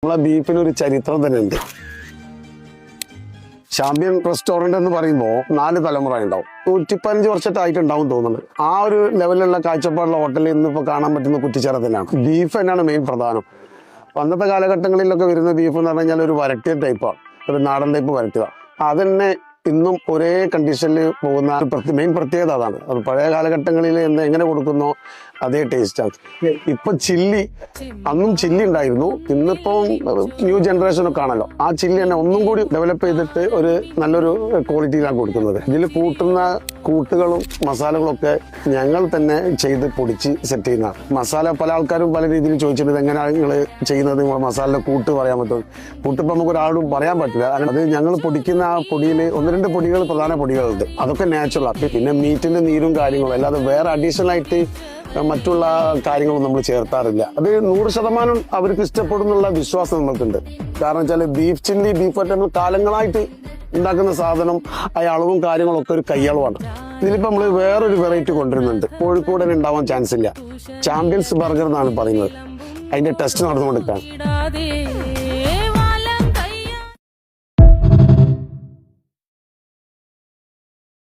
നമ്മളെ ബീഫിനൊരു ചരിത്രം തന്നെ ഉണ്ട്. ചാമ്പ്യൻ റെസ്റ്റോറന്റ് എന്ന് പറയുമ്പോൾ 4 തലമുറ ഉണ്ടാവും. 115 വർഷത്തായിട്ടുണ്ടാവും തോന്നുന്നത്. ആ ഒരു ലെവലിലുള്ള കാഴ്ചപ്പാടുള്ള ഹോട്ടലിൽ ഇന്നിപ്പോൾ കാണാൻ പറ്റുന്ന കുറ്റിച്ചേറ തന്നെയാണ്. ബീഫ് തന്നെയാണ് മെയിൻ പ്രധാനം. അന്നത്തെ കാലഘട്ടങ്ങളിലൊക്കെ വരുന്ന ബീഫ് എന്ന് പറഞ്ഞു കഴിഞ്ഞാൽ ഒരു വരട്ടിയ ടൈപ്പാണ്, ഒരു നാടൻ ടൈപ്പ് വരട്ടുക. അതന്നെ ഇന്നും ഒരേ കണ്ടീഷനിൽ പോകുന്ന മെയിൻ പ്രത്യേകത അതാണ്. അത് പഴയ കാലഘട്ടങ്ങളിൽ എങ്ങനെ കൊടുക്കുന്നോ അതേ ടേസ്റ്റാണ്. ഇപ്പൊ ചില്ലി, അന്നും ചില്ലി ഉണ്ടായിരുന്നു, ഇന്നിപ്പം ന്യൂ ജനറേഷനൊക്കെ ആണല്ലോ. ആ ചില്ലി തന്നെ ഒന്നും കൂടി ഡെവലപ്പ് ചെയ്തിട്ട് ഒരു നല്ലൊരു ക്വാളിറ്റിയിലാണ് കൊടുക്കുന്നത്. ഇതിൽ കൂട്ടുന്ന കൂട്ടുകളും മസാലകളൊക്കെ ഞങ്ങൾ തന്നെ ചെയ്ത് പൊടിച്ച് സെറ്റ് ചെയ്യുന്നതാണ്. മസാല പല ആൾക്കാരും പല രീതിയിൽ ചോദിച്ചിട്ടുണ്ട്, എങ്ങനെയാണ് നിങ്ങൾ ചെയ്യുന്നത്, മസാലയുടെ കൂട്ട് പറയാൻ പറ്റും. കൂട്ടിപ്പോൾ നമുക്ക് ഒരാളും പറയാൻ പറ്റില്ല. അത് ഞങ്ങൾ പൊടിക്കുന്ന ആ പൊടിയിൽ 1-2 പൊടികൾ, പ്രധാന പൊടികളുണ്ട്. അതൊക്കെ നാച്ചുറലാണ്. പിന്നെ മീറ്റിന്റെ നീരും കാര്യങ്ങളും, അല്ലാതെ വേറെ അഡീഷണൽ ആയിട്ട് മറ്റുള്ള കാര്യങ്ങളും നമ്മൾ ചേർത്താറില്ല. അത് 100% അവർക്ക് ഇഷ്ടപ്പെടുന്നുള്ള വിശ്വാസം നമുക്കുണ്ട്. കാരണം വെച്ചാൽ ബീഫ് ചില്ലി, ബീഫ് നമ്മൾ കാലങ്ങളായിട്ട് ഉണ്ടാക്കുന്ന സാധനം, ആ അളവും കാര്യങ്ങളൊക്കെ ഒരു കയ്യളവാണ്. ഇതിലിപ്പോൾ നമ്മൾ വേറൊരു വെറൈറ്റി കൊണ്ടുവരുന്നുണ്ട്. കോഴിക്കോട് തന്നെ ഉണ്ടാവാൻ ചാൻസ് ഇല്ല. ചാമ്പ്യൻസ് ബർഗർ എന്നാണ് പറയുന്നത്. അതിന്റെ ടെസ്റ്റ് നടന്നുകൊടുക്കാൻ